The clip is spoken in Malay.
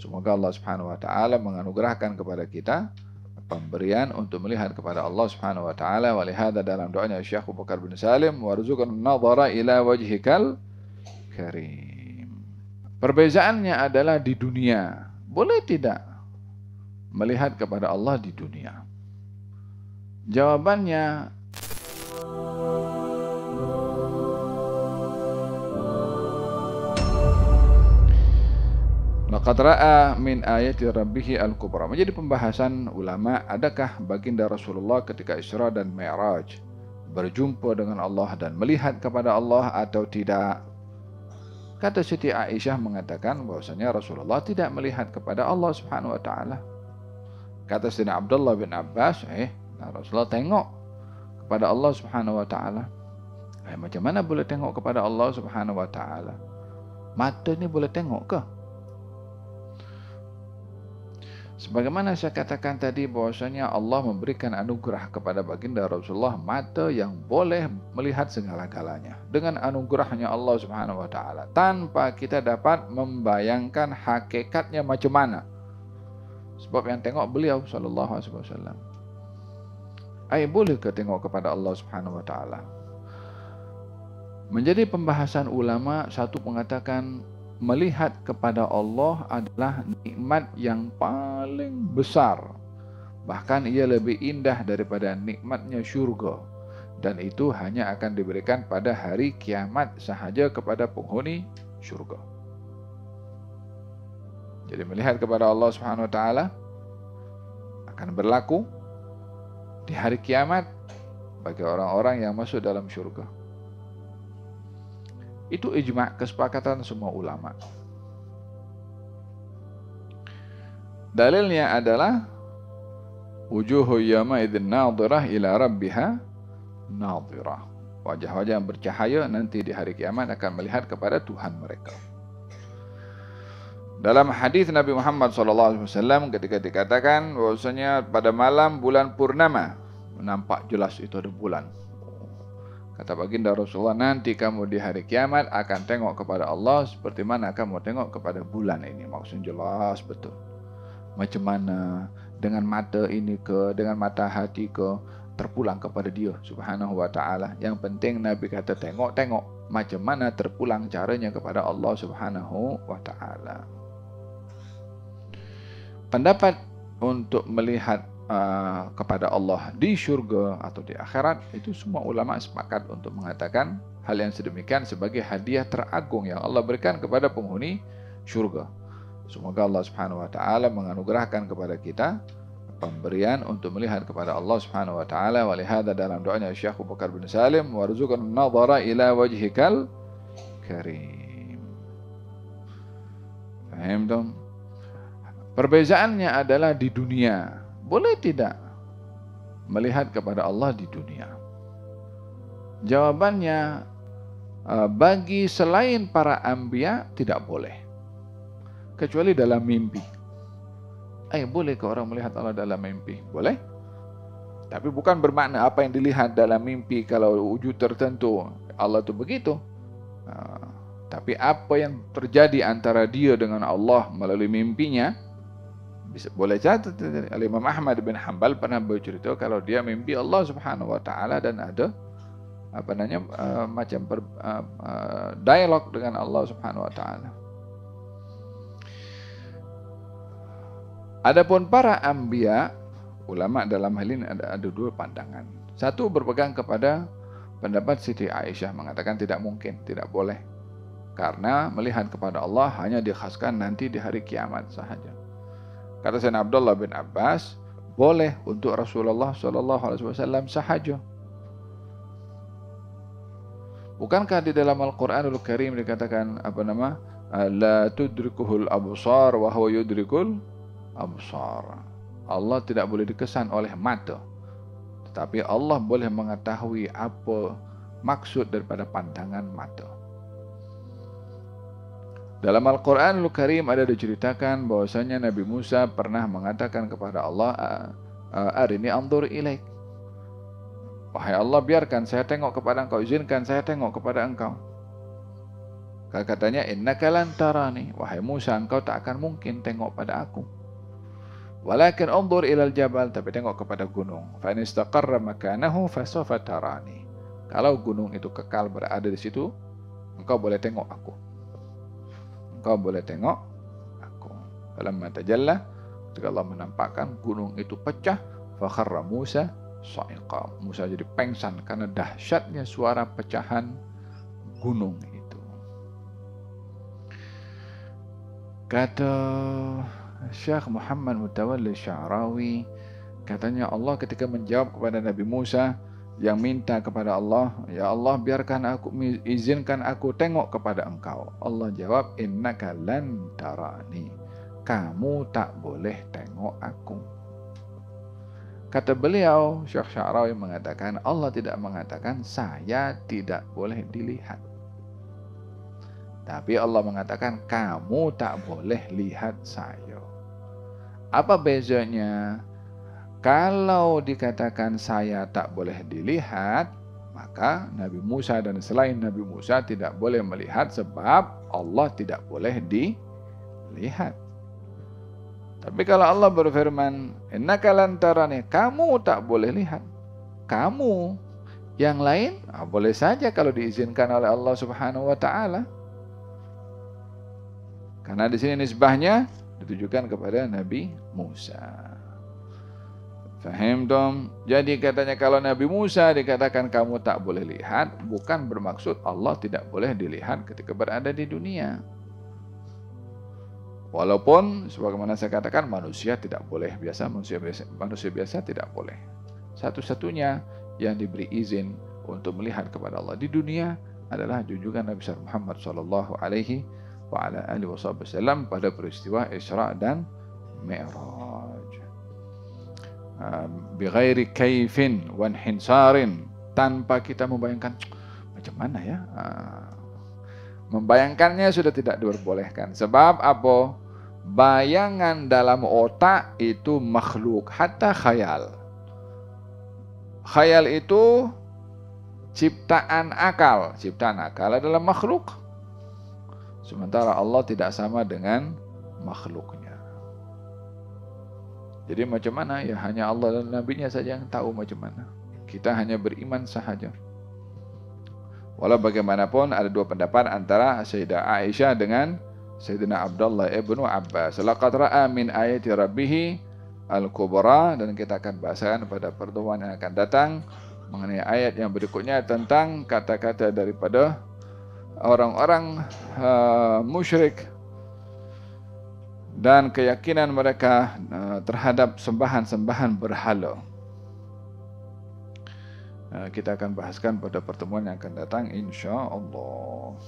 Semoga Allah Subhanahu wa taala menganugerahkan kepada kita pemberian untuk melihat kepada Allah Subhanahu wa taala. Walihada dalam doanya Syekh Abu Bakar bin Salim, warzuqna nadhara ila wajhikal karim. Perbezaannya adalah di dunia. Boleh tidak melihat kepada Allah di dunia? Jawabannya, laqad ra'a min ayati rabbih al-kubra. Menjadi pembahasan ulama, adakah baginda Rasulullah ketika Isra dan Mi'raj berjumpa dengan Allah dan melihat kepada Allah atau tidak? Kata Siti Aisyah mengatakan bahwasanya Rasulullah tidak melihat kepada Allah Subhanahu wa taala. Kata Sayyidina Abdullah bin Abbas, Rasulullah tengok kepada Allah Subhanahu wa taala. Macam mana boleh tengok kepada Allah Subhanahu wa taala? Mata ni boleh tengok ke? Sebagaimana saya katakan tadi bahwasanya Allah memberikan anugerah kepada baginda Rasulullah mata yang boleh melihat segala-galanya. Dengan anugerahnya Allah Subhanahu wa taala, tanpa kita dapat membayangkan hakikatnya macam mana. Sebab yang tengok beliau sallallahu alaihi wasallam. Boleh ke tengok kepada Allah Subhanahu wa taala? Menjadi pembahasan ulama, satu mengatakan melihat kepada Allah adalah nikmat yang paling besar. Bahkan ia lebih indah daripada nikmatnya syurga. Dan itu hanya akan diberikan pada hari kiamat sahaja kepada penghuni syurga. Jadi melihat kepada Allah Subhanahu wa taala akan berlaku di hari kiamat bagi orang-orang yang masuk dalam syurga. Itu ijma', kesepakatan semua ulama. Dalilnya adalah wujuhu yawma idzin nadhirah ila rabbiha nadhirah. Wajah-wajah yang bercahaya nanti di hari kiamat akan melihat kepada Tuhan mereka. Dalam hadis Nabi Muhammad SAW ketika dikatakan bahwasanya pada malam bulan purnama nampak jelas itu ada bulan. Kata baginda Rasulullah, nanti kamu di hari kiamat akan tengok kepada Allah seperti mana kamu tengok kepada bulan ini. Maksudnya jelas betul. Macam mana dengan mata ini ke, dengan mata hati ke, terpulang kepada Dia Subhanahu wa ta'ala. Yang penting Nabi kata tengok-tengok macam mana terpulang caranya kepada Allah Subhanahu wa ta'ala. Pendapat untuk melihat kepada Allah di syurga atau di akhirat, itu semua ulama sepakat untuk mengatakan hal yang sedemikian sebagai hadiah teragung yang Allah berikan kepada penghuni syurga. Semoga Allah Subhanahu wa taala menganugerahkan kepada kita pemberian untuk melihat kepada Allah Subhanahu wa taala. Walihada dalam doanya Syekh Abu Bakar bin Salim, warzuqna nadhara ila wajhikal karim. Paham dong? Perbezaannya adalah di dunia. Boleh tidak melihat kepada Allah di dunia? Jawabannya, bagi selain para anbiya tidak boleh. Kecuali dalam mimpi. Boleh ke orang melihat Allah dalam mimpi? Boleh. Tapi bukan bermakna apa yang dilihat dalam mimpi kalau wujud tertentu Allah itu begitu. Tapi apa yang terjadi antara dia dengan Allah melalui mimpinya, boleh catat. Imam Ahmad bin Hanbal pernah bercerita kalau dia mimpi Allah Subhanahu wa taala dan ada macam dialog dengan Allah Subhanahu wa taala. Adapun para anbiya, ulama dalam hal ini ada dua pandangan. Satu berpegang kepada pendapat Siti Aisyah mengatakan tidak mungkin, tidak boleh. Karena melihat kepada Allah hanya dikhaskan nanti di hari kiamat sahaja. Kata Sayyidina Abdullah bin Abbas, boleh untuk Rasulullah SAW sahaja. Bukankah di dalam Al-Quranul Karim dikatakan la tudrikuhul absar wa huwa yudrikul absar. Allah tidak boleh dikesan oleh mata, tetapi Allah boleh mengetahui apa maksud daripada pandangan mata. Dalam Al-Quranul Karim ada diceritakan bahwasanya Nabi Musa pernah mengatakan kepada Allah, arini anzur ilaik. Wahai Allah, biarkan saya tengok kepada engkau, izinkan saya tengok kepada engkau. Maka katanya, innaka lan tarani, wahai Musa, engkau tak akan mungkin tengok pada aku. Walakin unzur ilal jabal, tapi tengok kepada gunung. Fa in istaqarra makanahu fasawfa tarani. Kalau gunung itu kekal berada di situ, engkau boleh tengok aku. Engkau boleh tengok aku. Falamma tajalla, ketika Allah menampakkan gunung itu pecah, fa kharra Musa sa'iqa. Musa jadi pengsan karena dahsyatnya suara pecahan gunung itu. Kata Syekh Muhammad Mutawalli Sya'rawi, katanya Allah ketika menjawab kepada Nabi Musa yang minta kepada Allah, ya Allah biarkan aku, izinkan aku tengok kepada engkau. Allah jawab, innaka lan tarani, kamu tak boleh tengok aku. Kata beliau, Syekh Sya'rawi mengatakan, Allah tidak mengatakan saya tidak boleh dilihat, tapi Allah mengatakan kamu tak boleh lihat saya. Apa bezanya? Kalau dikatakan saya tak boleh dilihat, maka Nabi Musa dan selain Nabi Musa tidak boleh melihat sebab Allah tidak boleh dilihat. Tapi kalau Allah berfirman, innaka lan tarani, kamu tak boleh lihat. Kamu yang lain boleh saja kalau diizinkan oleh Allah Subhanahu wa taala. Karena di sini nisbahnya ditujukan kepada Nabi Musa. Fahim dong? Jadi katanya kalau Nabi Musa dikatakan kamu tak boleh lihat, bukan bermaksud Allah tidak boleh dilihat ketika berada di dunia. Walaupun sebagaimana saya katakan manusia tidak boleh biasa, manusia biasa tidak boleh. Satu-satunya yang diberi izin untuk melihat kepada Allah di dunia adalah junjungan Nabi Muhammad sallallahu alaihi wa ala alihi wasallam pada peristiwa Isra dan Mi'raj. Bighairi kaifin wa inhisarin, tanpa kita membayangkan macam mana ya. Membayangkannya sudah tidak diperbolehkan. Sebab apa? Bayangan dalam otak itu makhluk, hatta khayal. Khayal itu ciptaan akal. Ciptaan akal adalah makhluk. Sementara Allah tidak sama dengan makhluknya. Jadi macam mana? Ya hanya Allah dan Nabi-Nya saja yang tahu macam mana. Kita hanya beriman sahaja. Walau bagaimanapun ada dua pendapat antara Sayyidah Aisyah dengan Sayyidina Abdullah ibnu Abbas. Laqad ra'a min ayati rabbih al-kubra, dan kita akan bahasakan pada pertemuan yang akan datang mengenai ayat yang berikutnya tentang kata-kata daripada orang-orang musyrik dan keyakinan mereka terhadap sembahan-sembahan berhala. Kita akan bahaskan pada pertemuan yang akan datang, insya Allah.